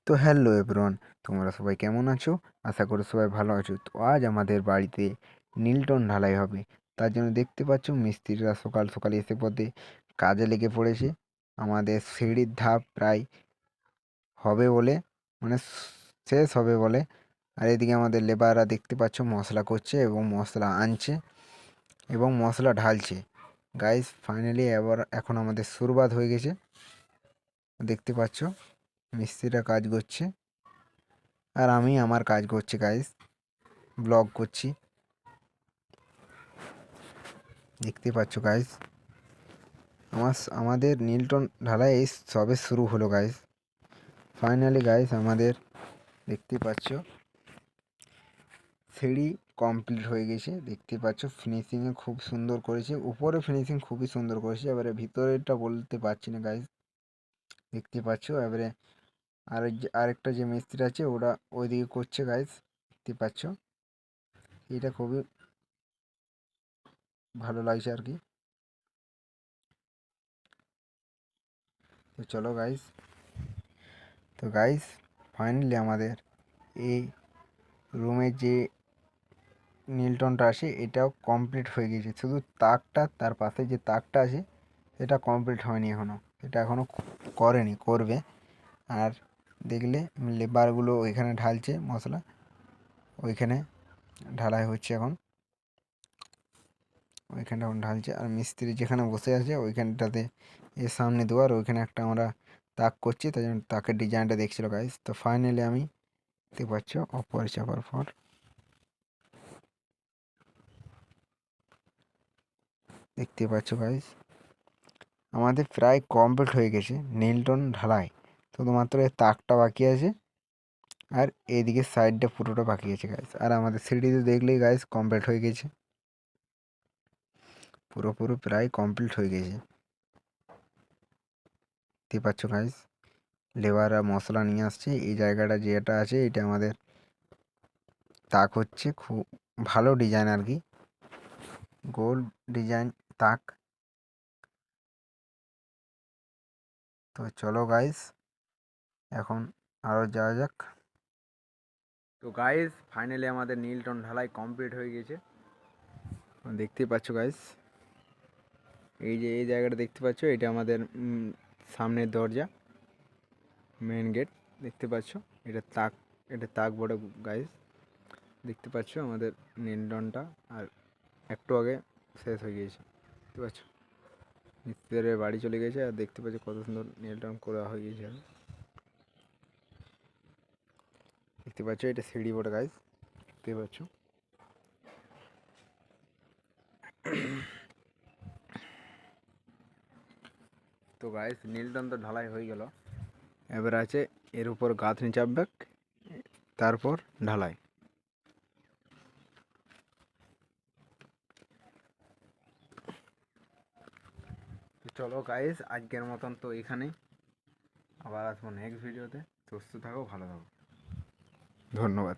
তো hello everyone, তোমরা সবাই কেমন আছো? আশা করি সবাই ভালো আছো। তো আজ আমাদের বাড়িতে নীলটন ঢালাই হবে। তার জন্য দেখতে পাচ্ছ মিস্ত্রিরা সকাল সকাল এসে পথে কাজে লেগে পড়েছে। আমাদের সিঁড়ির ধাপ প্রায় হবে বলে, মানে শেষ হবে বলে। আর এদিকে আমাদের লেবাররা দেখতে পাচ্ছ মশলা করছে এবং মশলা আনছে এবং মশলা ঢালছে। গাইস ফাইনালি এখন আমাদের শুরুয়াত হয়ে গেছে। দেখতে পাচ্ছ মিস্ত্রিরা কাজ করছে আর আমি আমার কাজ করছি গাইস, ব্লগ করছি। দেখতে পাচ্ছ গাইস আমাদের নীলটন ঢালাই এই সবে শুরু হলো গাইস। ফাইনালি গাইস আমাদের দেখতে পাচ্ছ সিঁড়ি কমপ্লিট হয়ে গেছে। দেখতে পাচ্ছ ফিনিশিংয়ে খুব সুন্দর করেছে, উপরে ফিনিশিং খুবই সুন্দর করেছে। এবারে ভিতরেরটা বলতে পারছি না গাইস। দেখতে পাচ্ছ এবারে আরেকটা যে মিস্ত্রি আছে ওরা ওইদিকে করছে গাইস। দেখতে পাচ্ছ এটা খুবই ভালো লাগছে আর কি। তো চলো গাইস, তো গাইস ফাইনালি আমাদের এই রুমের যে নীলটনটা আছে এটাও কমপ্লিট হয়ে গেছে। শুধু তাকটা, তার পাশে যে তাকটা আছে এটা কমপ্লিট হয়নি এখনও, এটা এখনও করেনি, করবে। আর দেখলে লেবারগুলো ওইখানে ঢালছে মশলা, ওইখানে ঢালাই হচ্ছে এখন, ওইখানটা এখন ঢালছে। আর মিস্ত্রি যেখানে বসে আছে ওইখানটাতে এর সামনে দুয়ার, ওইখানে একটা আমরা তাক করছি, তাই জন্য তাকের ডিজাইনটা দেখছিল গাইস। তো ফাইনালি আমি দেখতে পাচ্ছ অপর চাপার পর দেখতে পাচ্ছ গাইস আমাদের প্রায় কমপ্লিট হয়ে গেছে নীলটন ঢালাই। শুধুমাত্র এই তাকটা বাকি আছে আর এইদিকে সাইডটা পুরোটা বাকি আছে গাইস। আর আমাদের সিঁড়িতে দেখলেই গাইস কমপ্লিট হয়ে গেছে, পুরোপুরি প্রায় কমপ্লিট হয়ে গেছে। দেখতে পাচ্ছ গাইস লেবাররা মশলা নিয়ে আসছে। এই জায়গাটা যেটা আছে এটা আমাদের তাক হচ্ছে, খুব ভালো ডিজাইন আর কি, গোল ডিজাইন তাক। তো চলো গাইস এখন আরও যাওয়া যাক। তো গাইস ফাইনালি আমাদের নীলটন ঢালাই কমপ্লিট হয়ে গেছে। দেখতেই পাচ্ছ গাইস এই যে এই জায়গাটা দেখতে পাচ্ছ এটা আমাদের সামনের দরজা, মেন গেট। দেখতে পাচ্ছ এটা তাক, এটা তাক বড় গাইস। দেখতে পাচ্ছ আমাদের নীলটনটা আর একটু আগে শেষ হয়ে গিয়েছে। দেখতে পাচ্ছ মিস্ত্রিদের বাড়ি চলে গেছে আর দেখতে পাচ্ছ কত সুন্দর নীলটন করা হয়ে গেছে। দেখতে পাচ্ছ এটা সিঁড়ি বড় গাইস, দেখতে পাচ্ছ। তো গাইস নীলটন তো ঢালাই হয়ে গেল, এবার আছে এর উপর গাঁথনি চাপবে, তারপর ঢালাই। চলো গাইস আজকের মতন তো এখানেই, আবার আসবো নেক্সট ভিডিওতে। সুস্থ থাকো, ভালো থাকো, ধন্যবাদ।